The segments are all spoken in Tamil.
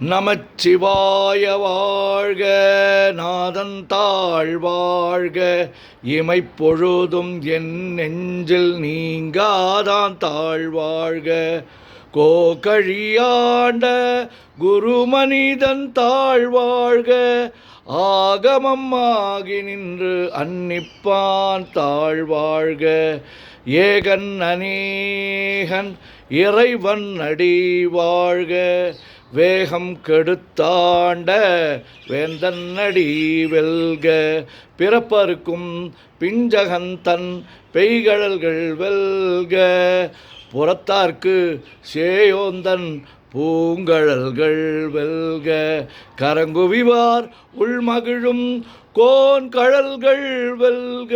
நமச்சிவாய வாழ்க, நாதன் தாழ் வாழ்க, இமைப்பொழுதும் என் நெஞ்சில் நீங்காதான் தாழ் வாழ்க. கோகழியாண்ட குருமனிதன் தாழ் வாழ்க, ஆகமம் ஆகி நின்று அன்னிப்பான் தாழ் வாழ்க. ஏகன் அநேகன் இறைவன் அடி வாழ்க, வேகம் கெடுத்தாண்ட வேந்தன் அடி வெல்க. பிறப்பருக்கும் பிஞ்சகந்தன் பெய்கழல்கள் வெல்க, புறத்தார்க்கு சேயோந்தன் பூங்கழல்கள் வெல்க. கரங்குவிவார் உள்மகிழும் கோன் கழல்கள் வெல்க,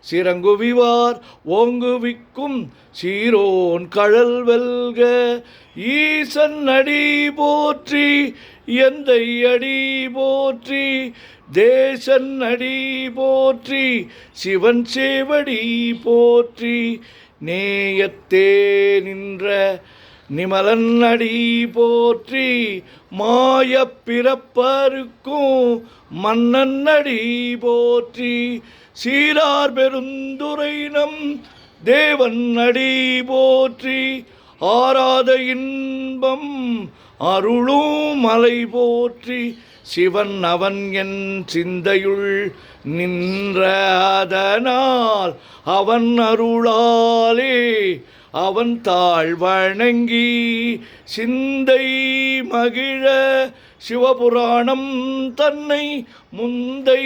சிறங்குவிவார் ஓங்குவிக்கும் சீரோன் கழல் வெல்க. ஈசன் அடி போற்றி, எந்தை அடி போற்றி, தேசன் அடி போற்றி, சிவன் சேவடி போற்றி. நேயத்தே நின்ற நிமலன் அடி போற்றி, மாயப் பிறப்பருக்கும் மன்னன் அடி போற்றி. சீரார் பெருந்துரை நம் தேவன் அடி போற்றி, ஆராத இன்பம் அருளும் மலை போற்றி. சிவன் அவன் என் சிந்தையுள் நின்ற அதனால், அவன் அருளாலே அவன் தாழ் வணங்கி சிந்தை மகிழ. சிவபுராணம் தன்னை முந்தை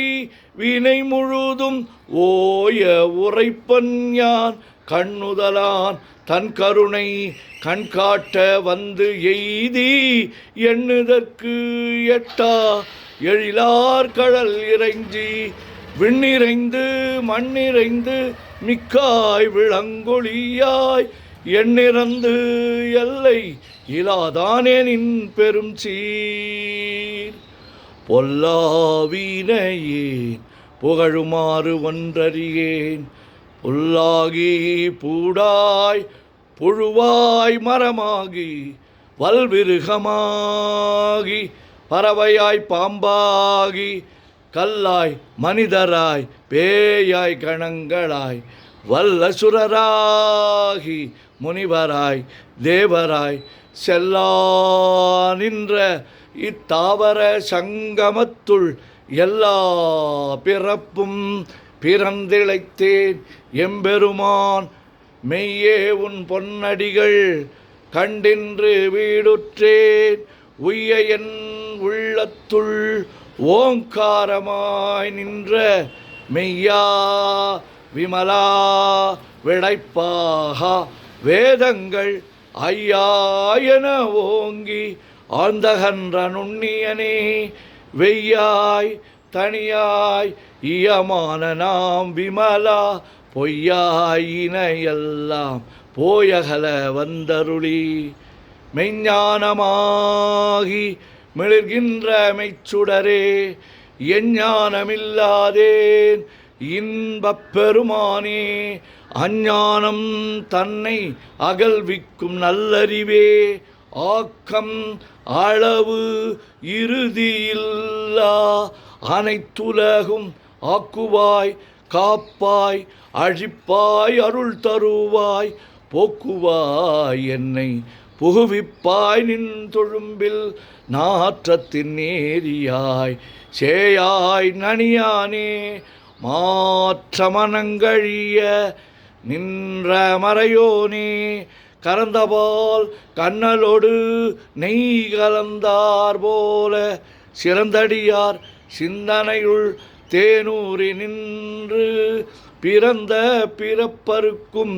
வினை முழுதும் ஓய உரைப்பன் யான், கண்ணுதலான் தன் கருணை கண்காட்ட வந்து எய்தி எண்ணுதற்கு எட்டா எழிலார் கடல் இறைஞ்சி. விண்ணிறைந்து மண்ணிறைந்து மிக்காய் விளங்கொழியாய், எண்ணிறந்து எல்லை இலாதானேனின் பெரும் சீர். பொல்லாவினையேன் புகழுமாறு ஒன்றறியேன், புல்லாகி பூடாய் புழுவாய் மரமாகி வல்விருகமாகி பறவையாய் பாம்பாகி கல்லாய் மனிதராய் பேயாய் கணங்களாய் வல்லசுரராகி முனிவராய் தேவராய் செல்லா நின்ற இத்தாவர சங்கமத்துள் எல்லா பிறப்பும் பிறந்திழைத்தேன் எம்பெருமான். மெய்யே உன் பொன்னடிகள் கண்டின்று வீடுற்றேன், உய்ய என் உள்ளத்துள் ஓங்காரமாய் நின்ற மெய்யா விமலா விடைப்பாகா. வேதங்கள் ஐயா என ஓங்கி ஆழ்ந்தகன்ற நுண்ணியனே, வெய்யாய் தனியாய் இயமான நாம் விமலா, பொய்யாயினையெல்லாம் போயகல வந்தருளி. மெய்ஞானமாகி மிளிர்கின்ற மெய்ச்சுடரே, எஞ்ஞானமில்லாதேன் இன்பப் பெருமானே, அஞ்ஞானம் தன்னை அகல்விக்கும் நல்லறிவே. ஆக்கம் அளவு இறுதியில்லா அனைத்துலகும் ஆக்குவாய் காப்பாய் அழிப்பாய் அருள் தருவாய் போக்குவாய் என்னை புகுவிப்பாய். நின் தொழும்பில் நாற்றத்தின் நேரியாய் சேயாய் நனியானே, மாற்ற மனங்கழிய நின்ற மறையோனே. கறந்தபால் கண்ணலோடு நெய் கலந்தார் போல, சிறந்தடியார் சிந்தனையுள் தேனூரி நின்று பிறந்த பிறப்பருக்கும்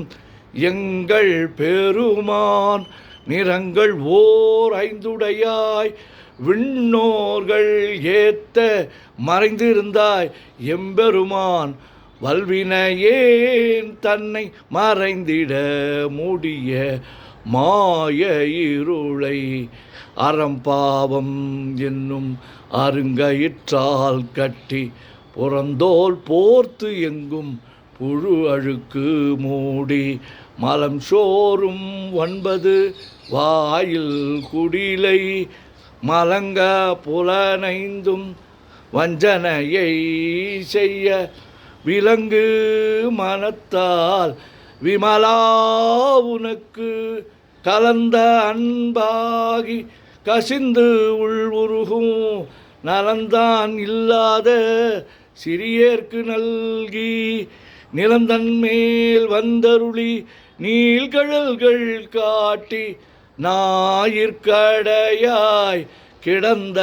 எங்கள் பெருமான். நிறங்கள் ஓர் ஐந்துடையாய் விண்ணோர்கள் ஏத்த மறைந்திருந்தாய் எம்பெருமான். வல்வினையேன் தன்னை மறைந்திட மூடிய மாய இருளை, அறம்பாவம் என்னும் அருங்கயிற்றால் கட்டி புறந்தோல் போர்த்து எங்கும் புழு அழுக்கு மூடி. மலம் சோறும் 9 வாயில் குடிலை மலங்க புலனைந்தும் வஞ்சனையை செய்ய விலங்கு மனத்தால் விமலா உனக்கு கலந்த அன்பாகி கசிந்து உள்வுருகும் நலந்தான் இல்லாத சிறியேற்கு நல்கி நிலந்தன் மேல் வந்தருளி நீள்கழல்கள் காட்டி ஞாயிற்கடையாய் கிடந்த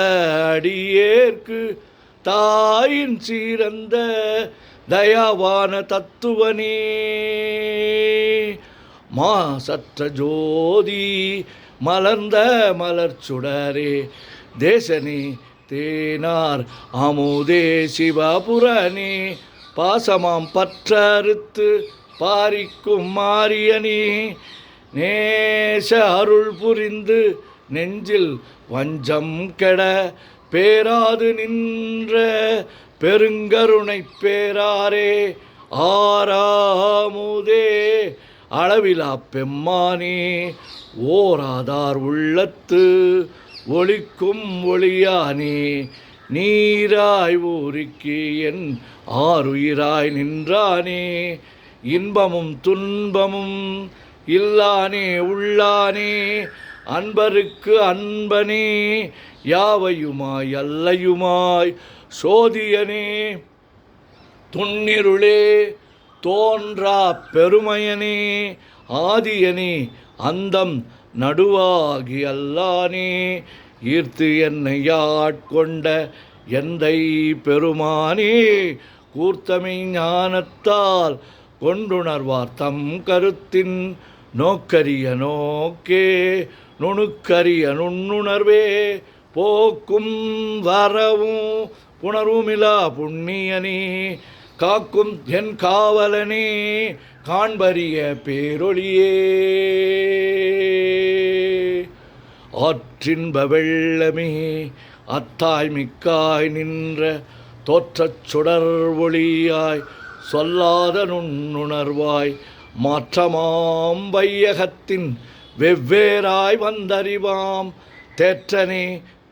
அடியேற்கு தாயின் சீரந்த தயாவான தத்துவனே மாசற்ற ஜோதி மலர்ந்த மலர்ச்சுடரே தேசனே தேனார் அமுதே சிவபுரனே பாசமாம் பற்றறுத்து பாரிக்கும் மாரியனே நேச அருள் புரிந்து நெஞ்சில் வஞ்சம் கெட பேராது நின்ற பெருங்கருணை பேராரே ஆறாமுதே அளவிலா பெம்மானே ஓராதார் உள்ளத்து ஒளிக்கும் ஒளியானே நீராய் ஊருக்கு என் ஆறுயிராய் நின்றானே இன்பமும் துன்பமும் இல்லானே உள்ளானே அன்பருக்கு அன்பனே யாவையுமாய் அல்லையுமாய் சோதியனே துன்னிருளே தோன்றா பெருமையனே ஆதியனே அந்தம் நடுவாகி அல்லானே ஈர்த்து என்னை ஆட்கொண்ட எந்தை பெருமானே கூர்த்தமை ஞானத்தால் கொண்டுணர்வார் தம் கருத்தின் நோக்கரிய நோக்கே நுணுக்கரிய நுண்ணுணர்வே போக்கும் வரவும் புணர்வுமிலா புண்ணியனே காக்கும் என் காவலனே காண்பரிய பேரொளியே ஆற்றின்ப வெள்ளமே அத்தாய் மிக்காய் நின்ற தோற்றச் சுடர் ஒளியாய் சொல்லாத நுண்ணுணர்வாய் மாற்றமாம் வையகத்தின் வெவ்வேறாய் வந்தறிவாம் தேற்றனே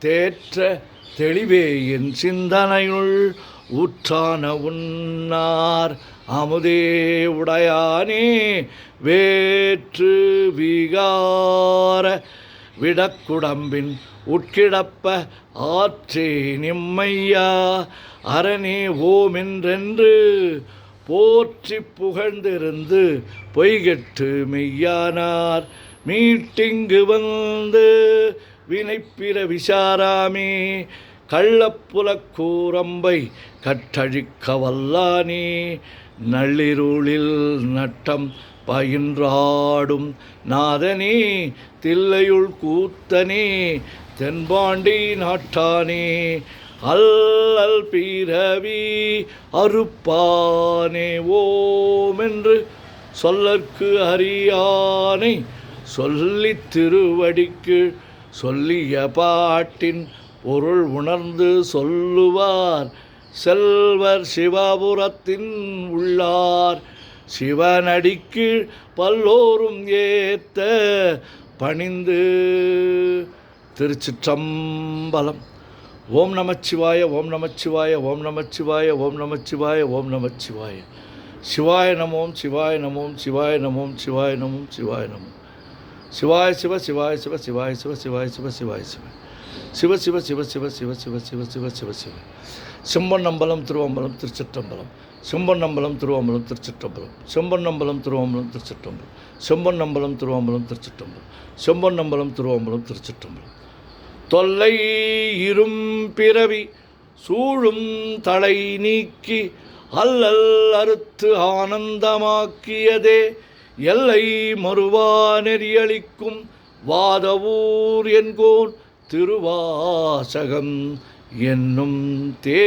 தேற்ற தெளிவே என் சிந்தனையுள் ஊற்றான உன்னார் அமுதே உடையானே வேற்று விகார விடக்குடம்பின் உட்கிடப்ப ஆற்றே நிம்மையா அரணே ஓமென்றென்று போற்றி புகழ்ந்திருந்து பொய்கெட்டு மெய்யானார் மீட்டிங்கு வந்து வினைப்பிற விசாராமே கள்ளப்புலக்கூரம்பை கட்டழிக்க வல்லானே நள்ளிருளில் நட்டம் பயின்றாடும் நாதனே தில்லையுள் கூத்தனே தென்பாண்டி நாட்டானே அல்லல் பிறவி அறுப்பானே ஓமென்று சொல்லற்கு அறியானை சொல்லித் திருவடிக்கு சொல்லிய பாட்டின் பொருள் உணர்ந்து சொல்லுவார் செல்வர் சிவபுரத்தின் உள்ளார் சிவனடிக்கு பல்லோரும் ஏத்த பணிந்து. திருச்சிற்றம்பலம். ஓம் நமச்சிவாய ஓம் நமச்சிவாய ஓம் நமச்சிவாய ஓம் நமச்சிவாய ஓம் நமச்சிவாய. சிவாய நமோம் சிவாய நமோம் சிவாய நமோம் சிவாய நமோம் சிவாய நமோம். சிவாய சிவ சிவாய சிவ சிவாய சிவ சிவாய சிவ சிவாய சிவ சிவ சிவ சிவ சிவ சிவ சிவ சிவ சிவ சிவ சிவ. செம்பொன்னம்பலம் திருவம்பலம் திருச்சிற்றம்பலம். செம்பொன்னம்பலம் திருவம்பலம் திருச்சிற்றம்பலம். செம்பொன்னம்பலம் திருவம்பலம் திருச்சிற்றம்பலம். செம்பொன்னம்பலம் திருவம்பலம் திருச்சிற்றம்பலம். செம்பொன்னம்பலம் திருவம்பலம் திருச்சிற்றம்பலம். தொல்லை இரும் பிறவி சூழும் தலை நீக்கி அல்லல் அறுத்து ஆனந்தமாக்கியதே எல்லை மறுவா நெறியளிக்கும் வாதவூர் என்கோன் திருவாசகம் என்னும் தே